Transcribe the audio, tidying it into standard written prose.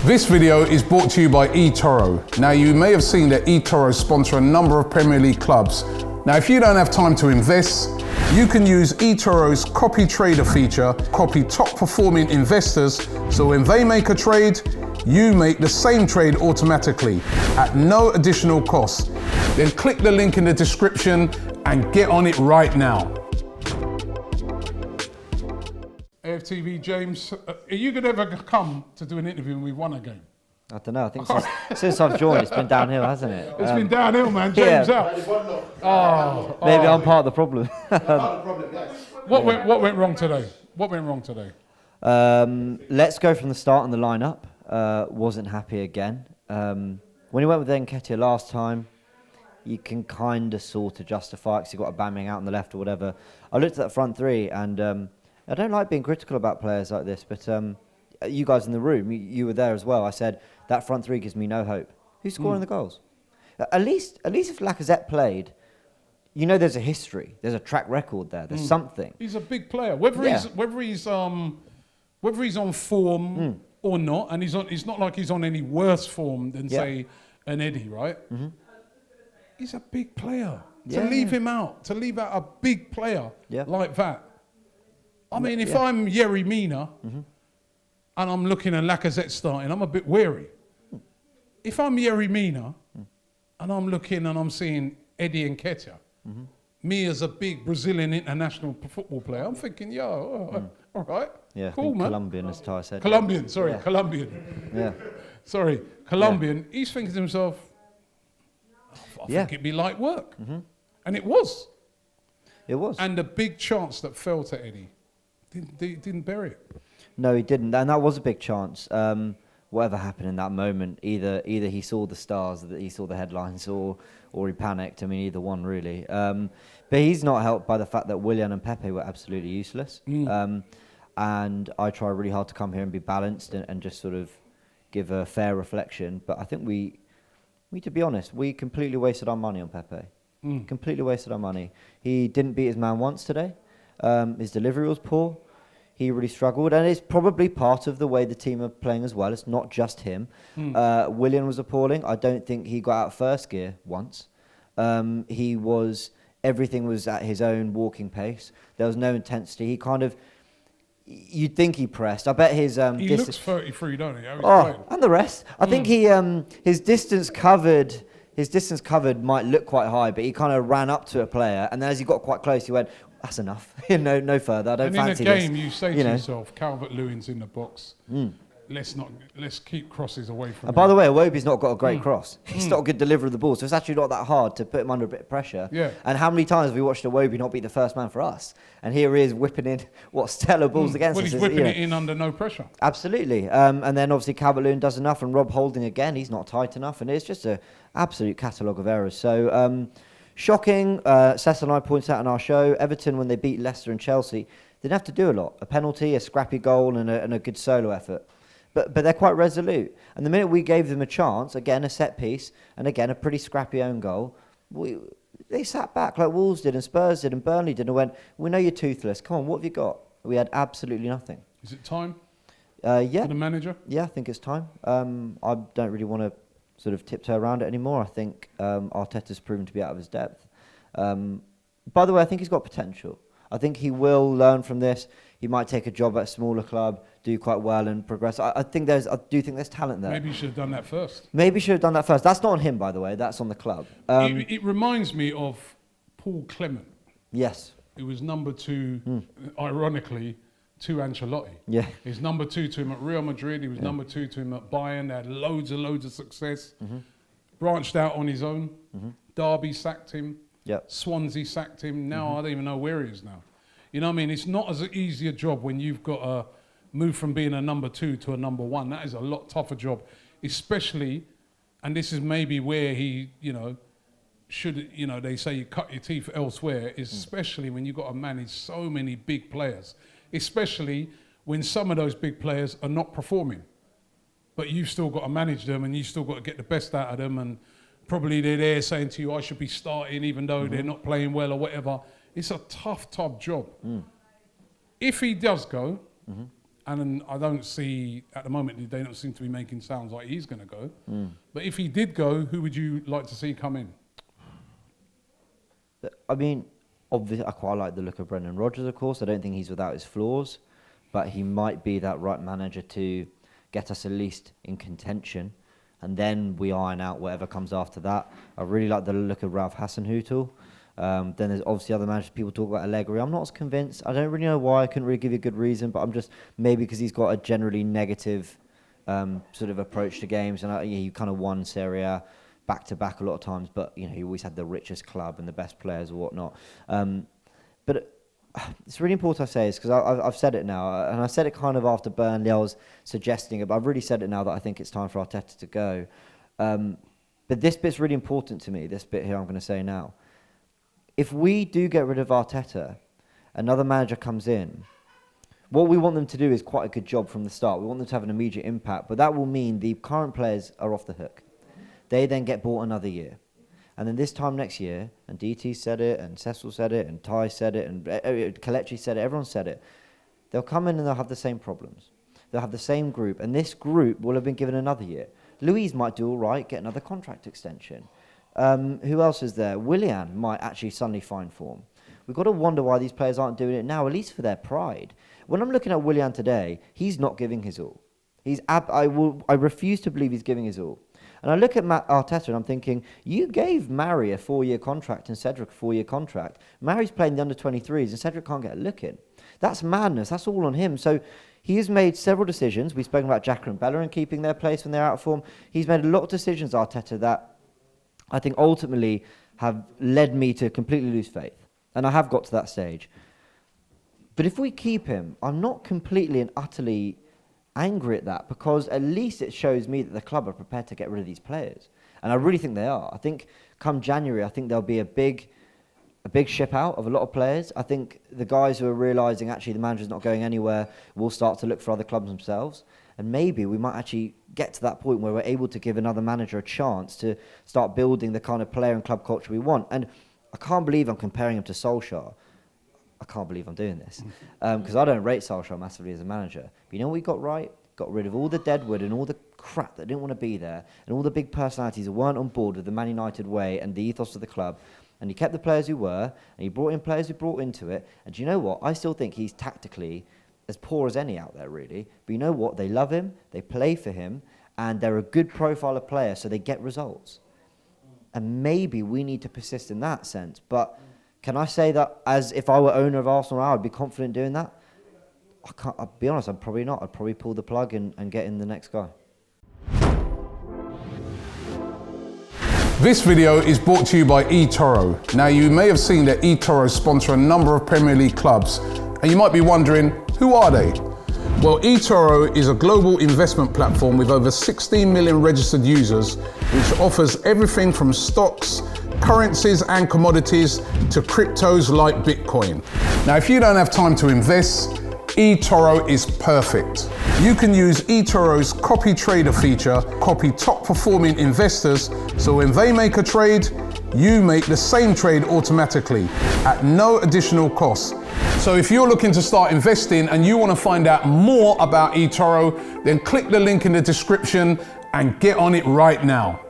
This video is brought to you by eToro. Now, you may have seen that eToro sponsor a number of Premier League clubs. Now, if you don't have time to invest, you can use eToro's CopyTrader feature, copy top performing investors, so when they make a trade, you make the same trade automatically at no additional cost. Then click the link in the description and get on it right now. AFTV, James, are you going to ever come to do an interview when we won a game? I don't know. I think since I've joined, it's been downhill, hasn't it? It's been downhill, man. James out. Maybe I'm part of the problem. What went wrong today? What went wrong today? Let's go from the start on the lineup. Wasn't happy again. When he went with Nketiah last time, you can kind of sort of justify it because he got a Aubameyang out on the left or whatever. I looked at that front three and I don't like being critical about players like this, but you guys in the room, you were there as well. I said, that front three gives me no hope. Who's scoring the goals? At least if Lacazette played, you know there's a history, there's a track record there, there's something. He's a big player. Whether he's on form or not, and it's not like he's on any worse form than say an Eddie, right? Mm-hmm. He's a big player. To leave him out, to leave out a big player like that. I mean, if I'm Yerry Mina and I'm looking at Lacazette starting, I'm a bit wary. If I'm Yerry Mina and I'm looking and I'm seeing Eddie Nketiah, me as a big Brazilian international football player, I'm thinking, all right, cool, man. Colombian, as Ty said. Colombian. Yeah. Sorry, Colombian. Yeah. He's thinking to himself, I think it'd be light work. And it was. It was. And the big chance that fell to Eddie, didn't bury it. No, he didn't, and that was a big chance. Whatever happened in that moment, either he saw the stars, he saw the headlines, or he panicked. I mean, either one really. But he's not helped by the fact that Willian and Pepe were absolutely useless. And I try really hard to come here and be balanced and just sort of give a fair reflection. But I think we, to be honest, we completely wasted our money on Pepe. Completely wasted our money. He didn't beat his man once today. His delivery was poor. He really struggled, and it's probably part of the way the team are playing as well. It's not just him. Willian was appalling. I don't think he got out first gear once. Everything was at his own walking pace. There was no intensity. He kind of, you'd think he pressed. I bet his he looks 33, don't he? And the rest. I think his distance covered. His distance covered might look quite high, but he kind of ran up to a player, and then as he got quite close, he went, "That's enough. No further. I don't fancy this." And in a game, you say to yourself, Calvert-Lewin's in the box. Let's keep crosses away from him. And by the way, Iwobi's not got a great cross. He's not a good deliverer of the ball, so it's actually not that hard to put him under a bit of pressure. Yeah. And how many times have we watched Iwobi not be the first man for us? And here he is whipping in stellar balls against us. Well, he's whipping it in under no pressure. Absolutely. And then obviously Calvert-Lewin does enough, and Rob Holding again, he's not tight enough, and it's just an absolute catalogue of errors. So shocking. Cecil and I pointed out in our show, Everton, when they beat Leicester and Chelsea, didn't have to do a lot. A penalty, a scrappy goal, and a good solo effort. But they're quite resolute. And the minute we gave them a chance, again, a set piece, and again, a pretty scrappy own goal, they sat back like Wolves did, and Spurs did, and Burnley did, and went, we know you're toothless. Come on, what have you got? We had absolutely nothing. Is it time for the manager? Yeah, I think it's time. I don't really want to sort of tiptoe around it anymore. I think Arteta's proven to be out of his depth. By the way, I think he's got potential. I think he will learn from this. He might take a job at a smaller club, do quite well and progress. I do think there's talent there. Maybe he should have done that first. That's not on him, by the way. That's on the club. It reminds me of Paul Clement. Yes. It was number 2, ironically, to Ancelotti. Yeah. He was number 2 to him at Real Madrid. He was number 2 to him at Bayern. They had loads of success. Branched out on his own. Derby sacked him. Yep. Swansea sacked him. Now I don't even know where he is now. You know what I mean? It's not as easy a job when you've got to move from being a number 2 to a number 1. That is a lot tougher job, especially, and this is maybe where he, they say you cut your teeth elsewhere, especially when you've got to manage so many big players, especially when some of those big players are not performing. But you've still got to manage them, and you've still got to get the best out of them, and probably they're there saying to you, I should be starting even though they're not playing well or whatever. It's a tough job. If he does go, And I don't see, at the moment, they don't seem to be making sounds like he's going to go. But if he did go, who would you like to see come in? I mean, obviously, I quite like the look of Brendan Rodgers, of course. I don't think he's without his flaws, but he might be that right manager to get us at least in contention, and then we iron out whatever comes after that. I really like the look of Ralph Hasenhüttl. Then there's obviously other managers. People talk about Allegri. I'm not as convinced. I don't really know why. I couldn't really give you a good reason, but I'm just maybe because he's got a generally negative sort of approach to games, and he kind of won Serie A back to back a lot of times, but he always had the richest club and the best players or whatnot. But it's really important I say this because I've said it now, and I said it kind of after Burnley. I was suggesting it, but I've really said it now that I think it's time for Arteta to go. But this bit's really important to me. This bit here I'm going to say now. If we do get rid of Arteta, another manager comes in, what we want them to do is quite a good job from the start. We want them to have an immediate impact, but that will mean the current players are off the hook. They then get bought another year. And then this time next year, and DT said it, and Cecil said it, and Ty said it, and Kelechi said it, everyone said it. They'll come in and they'll have the same problems. They'll have the same group, and this group will have been given another year. Louise might do all right, get another contract extension. Who else is there? Willian might actually suddenly find form. We've got to wonder why these players aren't doing it now, at least for their pride. When I'm looking at Willian today, he's not giving his all. I refuse to believe he's giving his all. And I look at Matt Arteta and I'm thinking, you gave Mari a 4-year contract and Cedric a 4-year contract. Mari's playing the under-23s and Cedric can't get a look in. That's madness. That's all on him. So he has made several decisions. We've spoken about Xhaka and Bellerin keeping their place when they're out of form. He's made a lot of decisions, Arteta, that I think ultimately have led me to completely lose faith. And I have got to that stage. But if we keep him, I'm not completely and utterly angry at that, because at least it shows me that the club are prepared to get rid of these players. And I really think they are. I think come January, I think there'll be a big ship out of a lot of players. I think the guys who are realising actually the manager's not going anywhere will start to look for other clubs themselves. And maybe we might actually get to that point where we're able to give another manager a chance to start building the kind of player and club culture we want. And I can't believe I'm comparing him to Solskjaer. I can't believe I'm doing this. Because I don't rate Solskjaer massively as a manager. But you know what we got right? Got rid of all the deadwood and all the crap that didn't want to be there, and all the big personalities that weren't on board with the Man United way and the ethos of the club. And he kept the players who were, and he brought in players who brought into it. And do you know what? I still think he's tactically as poor as any out there, really. But you know what? They love him, they play for him, and they're a good profile of player, so they get results. And maybe we need to persist in that sense. But can I say that as if I were owner of Arsenal now, I'd be confident doing that? I'll be honest, I'm probably not. I'd probably pull the plug and get in the next guy. This video is brought to you by eToro. Now, you may have seen that eToro sponsor a number of Premier League clubs, and you might be wondering, who are they? Well, eToro is a global investment platform with over 16 million registered users, which offers everything from stocks, currencies and commodities to cryptos like Bitcoin. Now, if you don't have time to invest, eToro is perfect. You can use eToro's CopyTrader feature, copy top performing investors, so when they make a trade, you make the same trade automatically at no additional cost. So if you're looking to start investing and you want to find out more about eToro, then click the link in the description and get on it right now.